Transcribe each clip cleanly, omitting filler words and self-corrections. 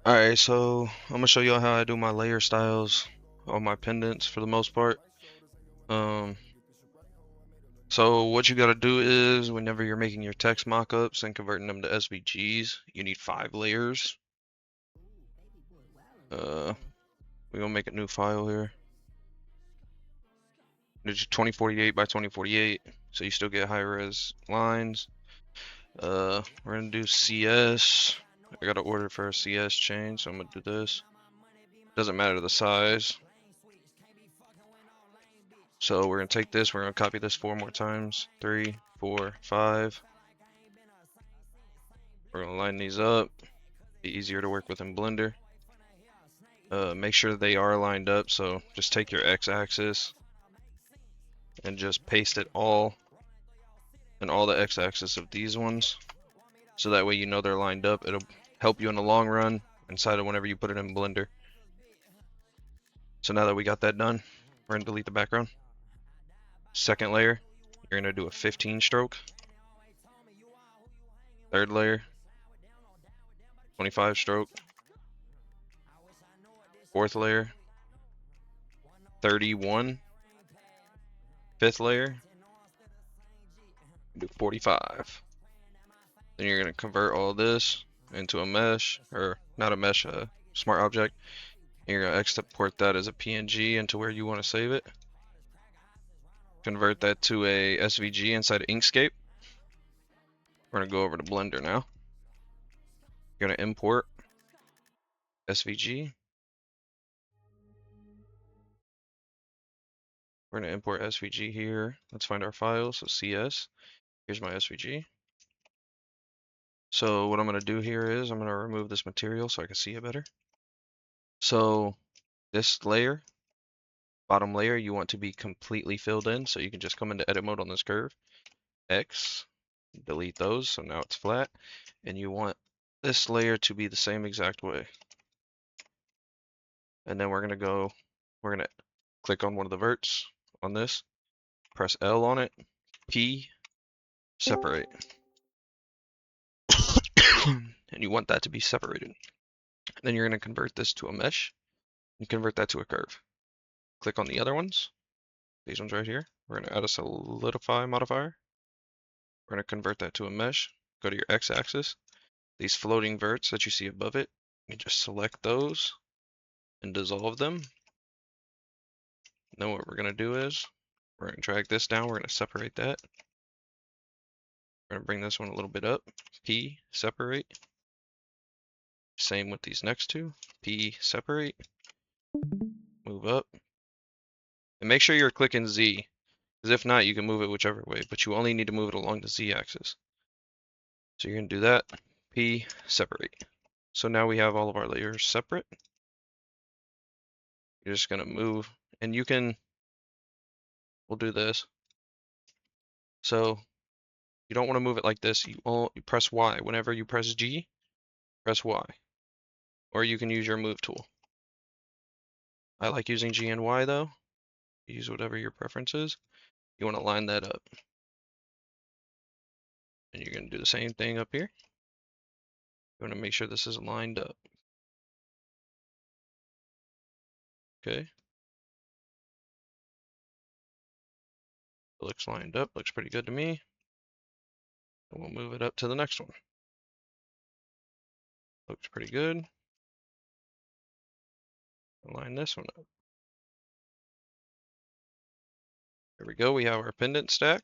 Alright, so I'm gonna show y'all how I do my layer styles on my pendants for the most part. Um, so what you gotta do is whenever you're making your text mockups and converting them to SVGs, you need 5 layers. We're gonna make a new file here. It's 2048 by 2048, so you still get high res lines. We're gonna do CS. I gotta order for a CS chain, so I'm gonna do this. Doesn't matter the size. So we're gonna take this, we're gonna copy this 4 more times. 3, 4, 5. We're gonna line these up. Be easier to work with in Blender. Make sure they are lined up, so just take your x-axis and just paste it all and all the x-axis of these ones, so that way you know they're lined up. It'll help you in the long run inside of whenever you put it in Blender. So now that we got that done, we're gonna delete the background. Second layer, you're gonna do a 15 stroke. Third layer, 25 stroke. Fourth layer, 31. Fifth layer, do 45. Then you're gonna convert all this into a mesh, or not a mesh, a smart object. And you're gonna export that as a PNG into where you want to save it. Convert that to a SVG inside of Inkscape. We're gonna go over to Blender now. You're gonna import SVG. We're gonna import SVG here. Let's find our file. So CS. Here's my SVG. So what I'm gonna do here is I'm gonna remove this material so I can see it better. So this layer, bottom layer, you want to be completely filled in, so you can just come into edit mode on this curve, X, delete those, so now it's flat, and you want this layer to be the same exact way. And then we're gonna click on one of the verts on this, press L on it, P, separate. And you want that to be separated. Then you're gonna convert this to a mesh and convert that to a curve. Click on the other ones, these ones right here. We're gonna add a solidify modifier. We're going to convert that to a mesh. Go to your x-axis. These floating verts that you see above it, you just select those and dissolve them. And then what we're going to do is we're going to drag this down. We're going to separate that. We're going to bring this one a little bit up. P, separate. Same with these next two. P, separate. Move up. And make sure you're clicking Z, because if not, you can move it whichever way, but you only need to move it along the Z axis. So you're going to do that. P, separate. So now we have all of our layers separate. You're just going to move, and we'll do this. So you don't want to move it like this. You press Y. Whenever you press G, press Y. Or you can use your move tool. I like using G and Y though. Use whatever your preference is. You want to line that up. And you're going to do the same thing up here. You want to make sure this is lined up. Okay. It looks lined up. Looks pretty good to me. And we'll move it up to the next one. Looks pretty good. Line this one up. There we go. We have our pendant stack.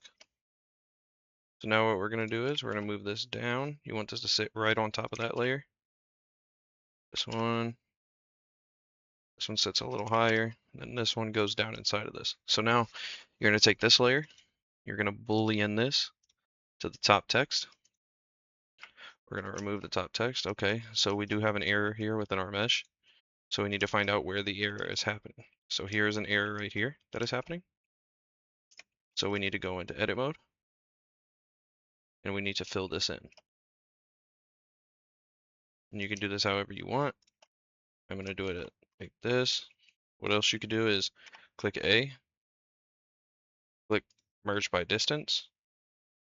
So now what we're going to do is we're going to move this down. You want this to sit right on top of that layer. This one sits a little higher, and then this one goes down inside of this. So now you're going to take this layer, you're going to Boolean this to the top text. We're going to remove the top text. Okay, so we do have an error here within our mesh. So we need to find out where the error is happening. So here's an error right here that is happening. So we need to go into edit mode, and we need to fill this in. And you can do this however you want. I'm going to do it like this. What else you could do is click A, click merge by distance,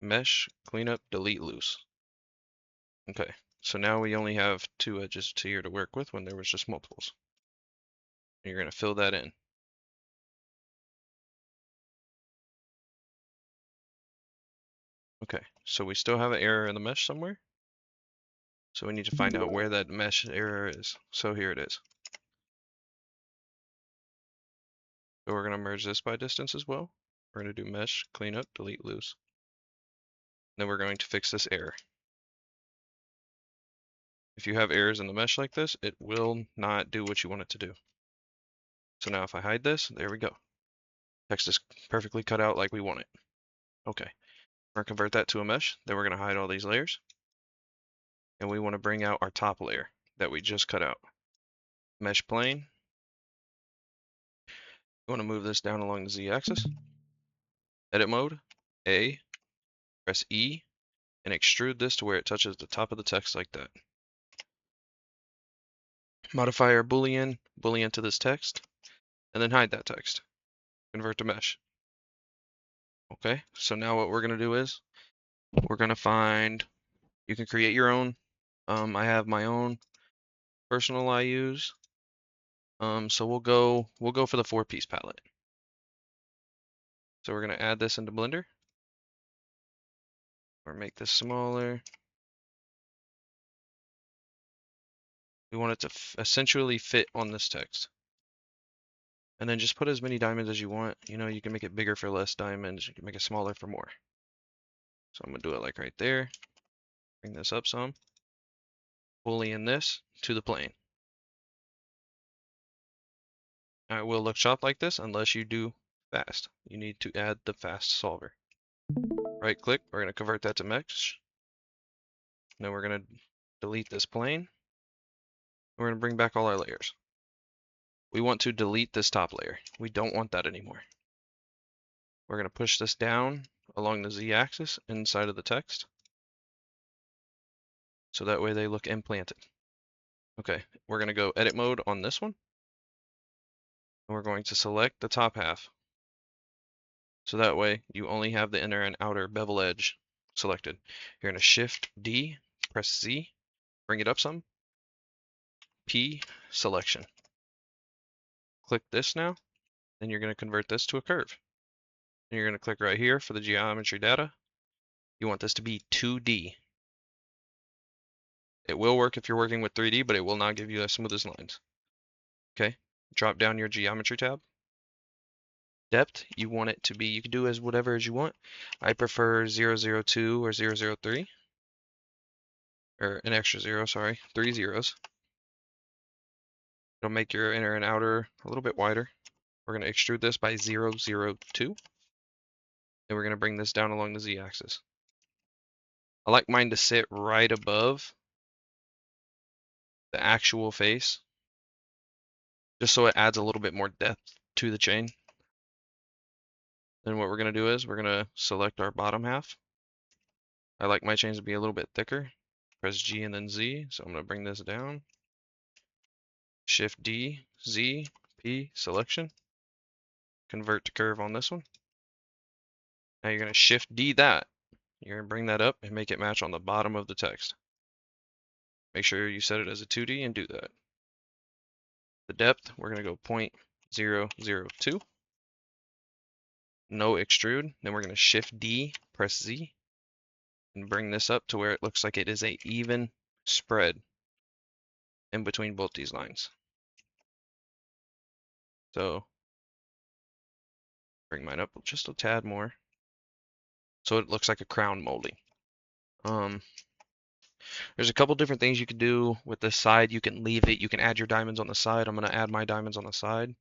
mesh, cleanup, delete loose. Okay, So now we only have 2 edges here to work with when there was just multiples. And you're going to fill that in. Okay, so we still have an error in the mesh somewhere. So we need to find out where that mesh error is. So here it is. So we're going to merge this by distance as well. We're going to do mesh, clean up, delete loose. Then we're going to fix this error. If you have errors in the mesh like this, it will not do what you want it to do. So now if I hide this, there we go. Text is perfectly cut out like we want it. Okay, we're going to convert that to a mesh. Then we're going to hide all these layers. And we want to bring out our top layer that we just cut out. Mesh plane. You want to move this down along the z-axis. Edit mode, A, press E, and extrude this to where it touches the top of the text like that. Modify our Boolean to this text, and then hide that text. Convert to mesh. Okay, so now what we're going to do is, we're going to find, you can create your own. I have my own personal I use. So we'll go for the 4-piece palette. So we're going to add this into Blender, or make this smaller. We want it to essentially fit on this text. And then just put as many diamonds as you want. You know, you can make it bigger for less diamonds. You can make it smaller for more. So I'm going to do it like right there. Bring this up some. Boolean this to the plane. Now it will look chopped like this unless you do fast. You need to add the fast solver. Right click, we're going to convert that to mesh. Then we're going to delete this plane. We're going to bring back all our layers. We want to delete this top layer. We don't want that anymore. We're going to push this down along the z-axis inside of the text. So that way they look implanted. Okay, we're going to go edit mode on this one. And we're going to select the top half. So that way you only have the inner and outer bevel edge selected. You're going to shift D, press Z, bring it up some, P, selection. Click this now, then you're going to convert this to a curve. And you're going to click right here for the geometry data. You want this to be 2D. It will work if you're working with 3D, but it will not give you as smooth as lines. Okay, drop down your geometry tab. Depth, you want it to be, you can do as whatever as you want. I prefer 002 or 003. Or an extra 0, sorry, 3 zeros. It'll make your inner and outer a little bit wider. We're going to extrude this by 002. And we're going to bring this down along the z-axis. I like mine to sit right above the actual face, just so it adds a little bit more depth to the chain. Then what we're going to do is we're going to select our bottom half. I like my chains to be a little bit thicker. Press G and then Z, so I'm going to bring this down. Shift D, Z, P, selection. Convert to curve on this one. Now you're going to Shift D that. You're going to bring that up and make it match on the bottom of the text. Make sure you set it as a 2D and do that. The depth, we're going to go 0.002. No extrude. Then we're going to Shift D, press Z, and bring this up to where it looks like it is an even spread in between both these lines. So bring mine up just a tad more, so it looks like a crown molding. There's a couple different things you can do with this side. You can leave it. You can add your diamonds on the side. I'm going to add my diamonds on the side.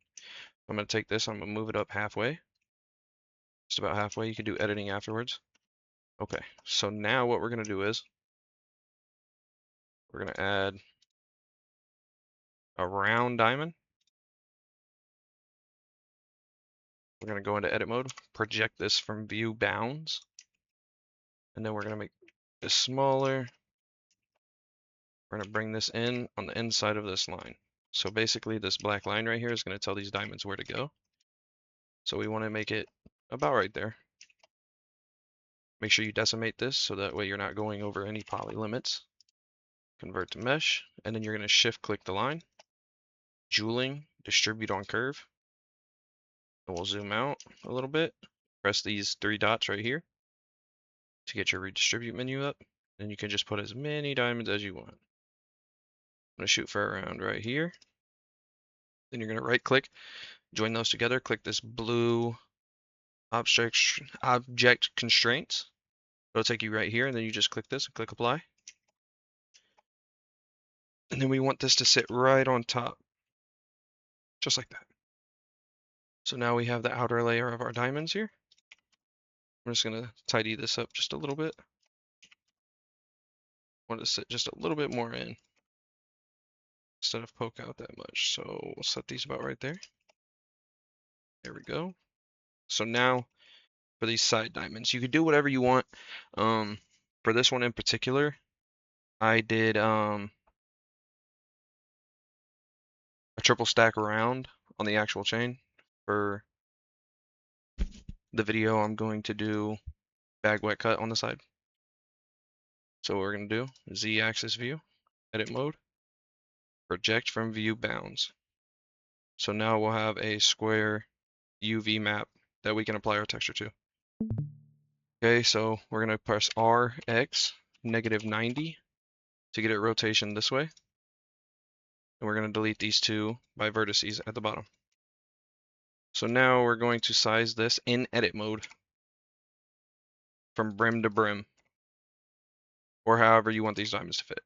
I'm going to take this. I'm going to move it up halfway. Just about halfway. You can do editing afterwards. Okay, so now what we're going to do is we're going to add a round diamond. We're going to go into edit mode, project this from view bounds, and then we're going to make this smaller. We're going to bring this in on the inside of this line. So basically this black line right here is going to tell these diamonds where to go. So we want to make it about right there. Make sure you decimate this so that way you're not going over any poly limits. convert to mesh, and then you're going to shift click the line, jeweling, distribute on curve, and we'll zoom out a little bit. Press these three dots right here to get your redistribute menu up. Then you can just put as many diamonds as you want. I'm going to shoot for around right here. Then you're going to right click, join those together, click this blue object constraints. It'll take you right here, and then you just click this and click apply. And then we want this to sit right on top, just like that. So now we have the outer layer of our diamonds here. I'm just going to tidy this up just a little bit. I want it to sit just a little bit more in instead of poke out that much. So we'll set these about right there. There we go. So now for these side diamonds, you could do whatever you want. For this one in particular, I did a triple stack around on the actual chain. For the video, I'm going to do bag wet cut on the side. So what we're going to do, Z-axis view, edit mode, project from view bounds. So now we'll have a square UV map that we can apply our texture to. Okay, so we're going to press RX -90 to get it rotation this way. And we're going to delete these two by vertices at the bottom. So now we're going to size this in edit mode from brim to brim, or however you want these diamonds to fit.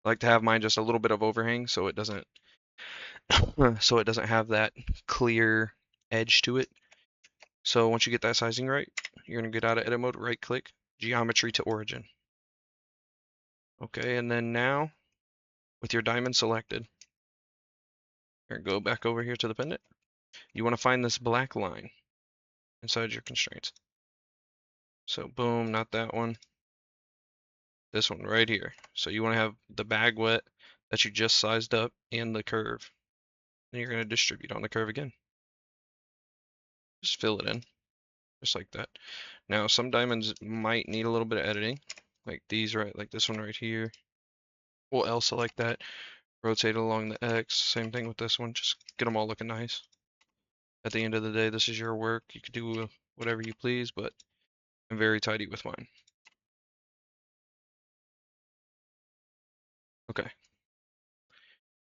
I like to have mine just a little bit of overhang so it doesn't have that clear edge to it. So once you get that sizing right, you're going to get out of edit mode, right click, geometry to origin. Okay, and then now with your diamond selected, you're going to go back over here to the pendant. You want to find this black line inside your constraints. So boom, not that one. This one right here. So you want to have the bag wet that you just sized up and the curve. And you're going to distribute on the curve again. Just fill it in, just like that. Now some diamonds might need a little bit of editing, like these, right? Like this one right here. We'll L select that, rotate along the X. Same thing with this one. Just get them all looking nice. At the end of the day, this is your work. You can do whatever you please, but I'm very tidy with mine. Okay.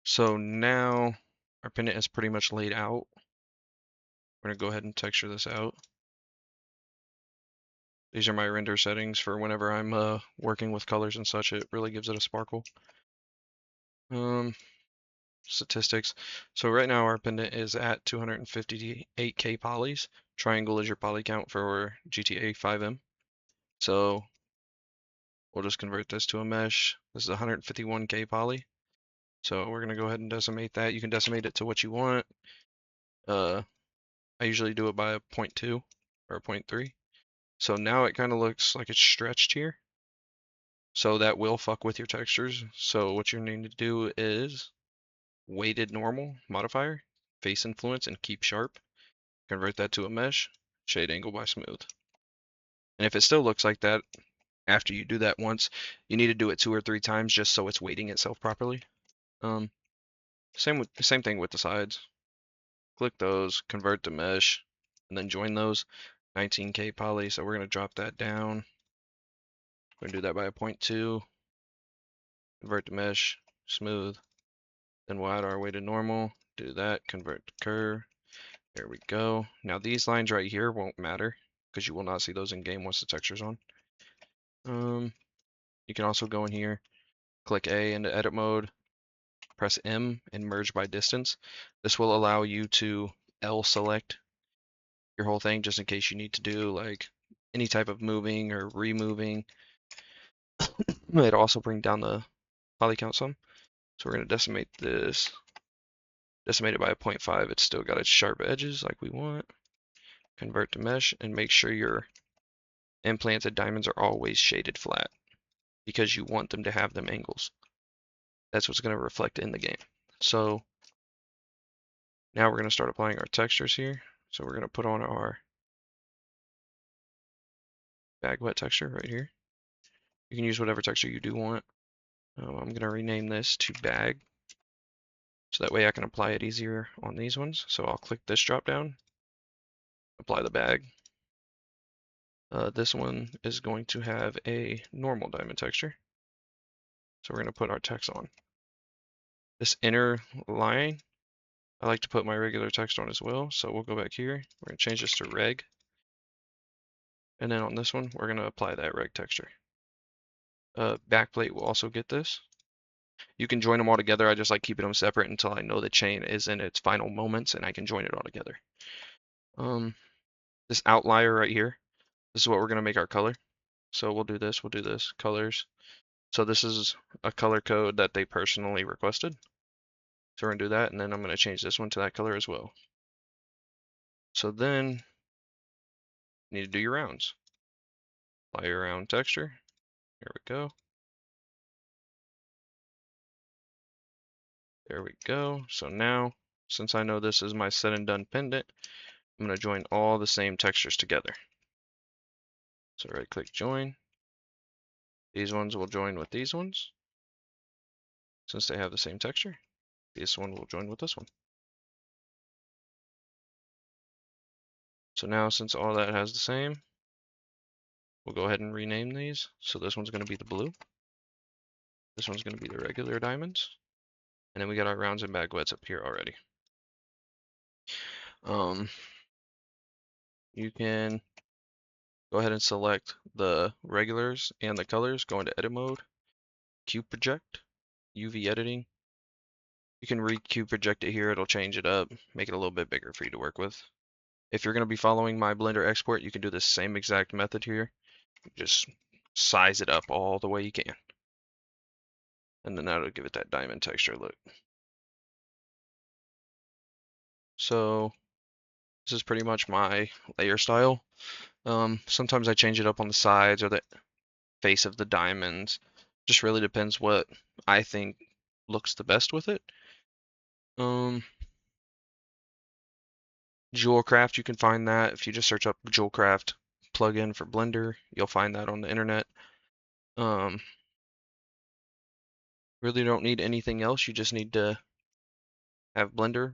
So now our pendant is pretty much laid out. We're going to go ahead and texture this out. These are my render settings for whenever I'm working with colors and such. It really gives it a sparkle. Statistics. So right now our pendant is at 258k polys. Triangle is your poly count for GTA FiveM. So we'll just convert this to a mesh. This is 151k poly. So we're gonna go ahead and decimate that. You can decimate it to what you want. I usually do it by a 0.2 or a 0.3. So now it kind of looks like it's stretched here. So that will fuck with your textures. So what you need to do is weighted normal modifier, face influence, and keep sharp. Convert that to a mesh, shade angle by smooth. And if it still looks like that after you do that once, you need to do it 2 or 3 times just so it's weighting itself properly. Same thing with the sides. Click those, convert to mesh, and then join those. 19k poly, so we're going to drop that down. We're going to do that by a 0.2. Convert to mesh, smooth. Then we'll add our weighted normal. Do that, convert to curve. There we go. Now these lines right here won't matter because you will not see those in game once the texture's on. You can also go in here, click A into edit mode, press M and merge by distance. This will allow you to L select your whole thing just in case you need to do like any type of moving or removing. It'll also bring down the poly count some. So we're going to decimate this. Decimate it by a 0.5. It's still got its sharp edges like we want. Convert to mesh and make sure your implanted diamonds are always shaded flat because you want them to have them angles. That's what's going to reflect in the game. So now we're going to start applying our textures here. So we're going to put on our bag wet texture right here. You can use whatever texture you do want. I'm going to rename this to bag, so that way I can apply it easier on these ones. So I'll click this drop down, apply the bag. This one is going to have a normal diamond texture. So we're going to put our text on. This inner line, I like to put my regular text on as well. So we'll go back here. We're going to change this to reg. And then on this one, we're going to apply that reg texture. Backplate will also get this. You can join them all together. I just like keeping them separate until I know the chain is in its final moments and I can join it all together. This outlier right here, this is what we're going to make our color. So we'll do this, colors. So this is a color code that they personally requested. So we're going to do that, and then I'm going to change this one to that color as well. So then you need to do your rounds. Apply your round texture. Here we go. There we go. So now, since I know this is my said and done pendant, I'm going to join all the same textures together. So right click join. These ones will join with these ones, since they have the same texture. This one will join with this one. So now, since all that has the same, we'll go ahead and rename these. So this one's going to be the blue. This one's going to be the regular diamonds. And then we got our rounds and bagwets up here already. You can go ahead and select the regulars and the colors, go into edit mode, cube project, UV editing. You can re-cube project it here, it'll change it up, make it a little bit bigger for you to work with. If you're going to be following my Blender export, you can do the same exact method here. Just size it up all the way you can. And then that'll give it that diamond texture look. So this is pretty much my layer style. Sometimes I change it up on the sides or the face of the diamonds. Just really depends what I think looks the best with it. Jewelcraft, you can find that if you just search up Jewelcraft plugin for Blender, you'll find that on the internet. Really don't need anything else. You just need to have Blender,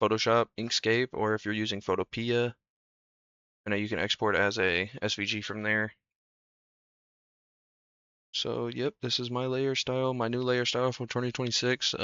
Photoshop, Inkscape, or if you're using Photopea, I know you can export as a SVG from there. So, yep, this is my layer style, my new layer style from 2026.